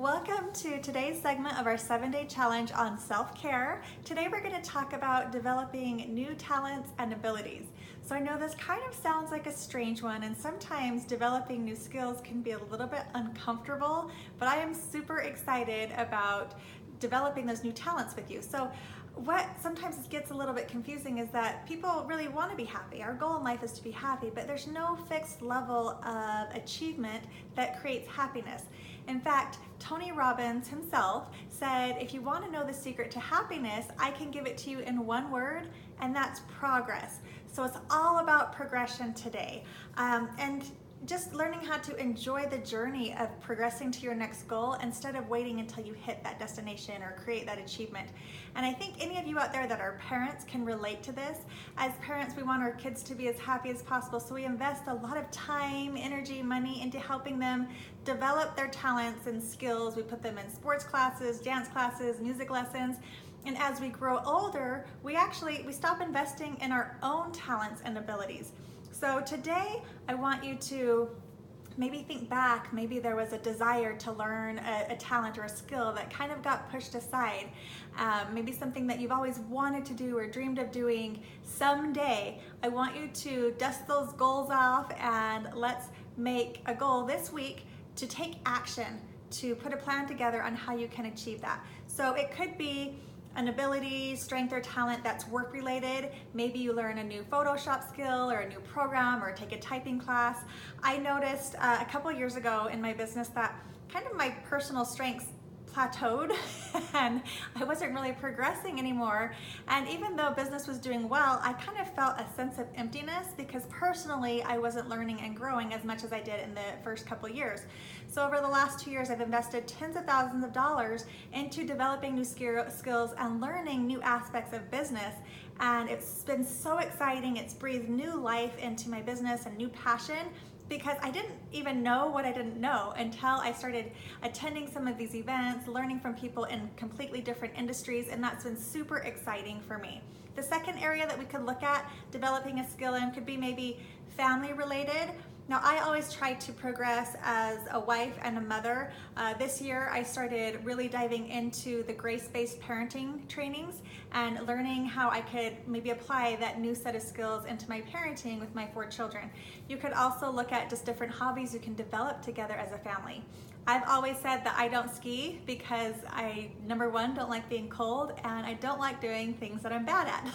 Welcome to today's segment of our 7-day challenge on self-care. Today we're going to talk about developing new talents and abilities. So I know this kind of sounds like a strange one, and sometimes developing new skills can be a little bit uncomfortable, but I am super excited about developing those new talents with you. So what sometimes gets a little bit confusing is that people really want to be happy. Our goal in life is to be happy, but there's no fixed level of achievement that creates happiness. In fact, Tony Robbins himself said, if you want to know the secret to happiness, I can give it to you in one word, and that's progress. So it's all about progression today. And just learning how to enjoy the journey of progressing to your next goal instead of waiting until you hit that destination or create that achievement. And I think any of you out there that are parents can relate to this. As parents, we want our kids to be as happy as possible, so we invest a lot of time, energy, money into helping them develop their talents and skills. We put them in sports classes, dance classes, music lessons. And as we grow older, we stop investing in our own talents and abilities. So today, I want you to maybe think back. Maybe there was a desire to learn a talent or a skill that kind of got pushed aside. Maybe something that you've always wanted to do or dreamed of doing someday. I want you to dust those goals off, and let's make a goal this week to take action, to put a plan together on how you can achieve that. So it could be an ability, strength, or talent that's work related. Maybe you learn a new Photoshop skill or a new program or take a typing class. I noticed a couple years ago in my business that kind of my personal strengths plateaued and I wasn't really progressing anymore. And even though business was doing well, I kind of felt a sense of emptiness because personally I wasn't learning and growing as much as I did in the first couple years. So over the last 2 years, I've invested tens of thousands of dollars into developing new skills and learning new aspects of business. And it's been so exciting. It's breathed new life into my business and new passion, because I didn't even know what I didn't know until I started attending some of these events, learning from people in completely different industries, and that's been super exciting for me. The second area that we could look at developing a skill in could be maybe family related. Now, I always try to progress as a wife and a mother. This year, I started really diving into the grace-based parenting trainings and learning how I could maybe apply that new set of skills into my parenting with my 4 children. You could also look at just different hobbies you can develop together as a family. I've always said that I don't ski because I, number one, don't like being cold, and I don't like doing things that I'm bad at.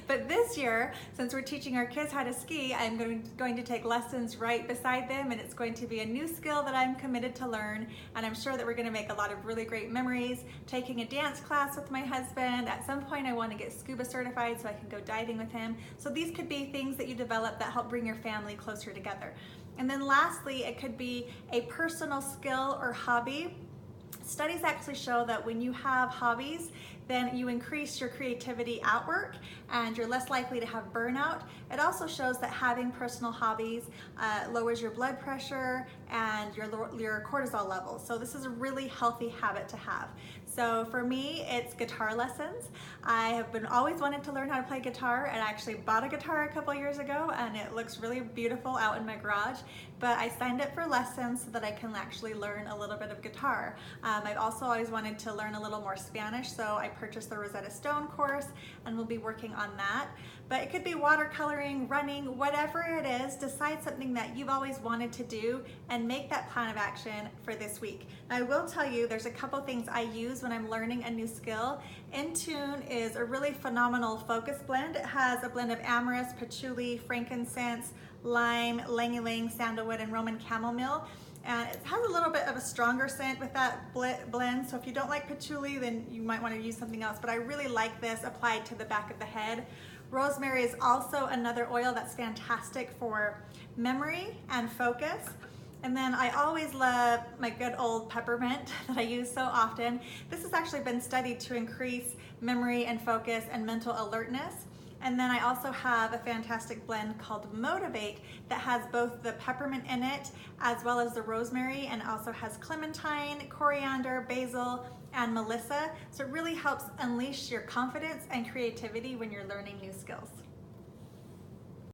But this year, since we're teaching our kids how to ski, I'm going to take lessons right beside them, and it's going to be a new skill that I'm committed to learn, and I'm sure that we're going to make a lot of really great memories. Taking a dance class with my husband. At some point, I want to get scuba certified so I can go diving with him. So these could be things that you develop that help bring your family closer together. And then lastly, it could be a personal skill or hobby. Studies actually show that when you have hobbies, then you increase your creativity at work and you're less likely to have burnout. It also shows that having personal hobbies lowers your blood pressure and your cortisol levels. So this is a really healthy habit to have. So for me, it's guitar lessons. I have been always wanted to learn how to play guitar, and I actually bought a guitar a couple years ago, and it looks really beautiful out in my garage. But I signed up for lessons so that I can actually learn a little bit of guitar. I've also always wanted to learn a little more Spanish, so I purchased the Rosetta Stone course, and we'll be working on that. But it could be watercoloring, running, whatever it is. Decide something that you've always wanted to do and make that plan of action for this week. Now, I will tell you, there's a couple things I use when I'm learning a new skill. Intune is a really phenomenal focus blend. It has a blend of amyris, patchouli, frankincense, lime, ylang-ylang, sandalwood, and Roman chamomile. And it has a little bit of a stronger scent with that blend, so if you don't like patchouli, then you might want to use something else, but I really like this applied to the back of the head. Rosemary is also another oil that's fantastic for memory and focus. And then I always love my good old peppermint that I use so often. This has actually been studied to increase memory and focus and mental alertness. And then I also have a fantastic blend called Motivate that has both the peppermint in it as well as the rosemary, and also has clementine, coriander, basil, and melissa. So it really helps unleash your confidence and creativity when you're learning new skills.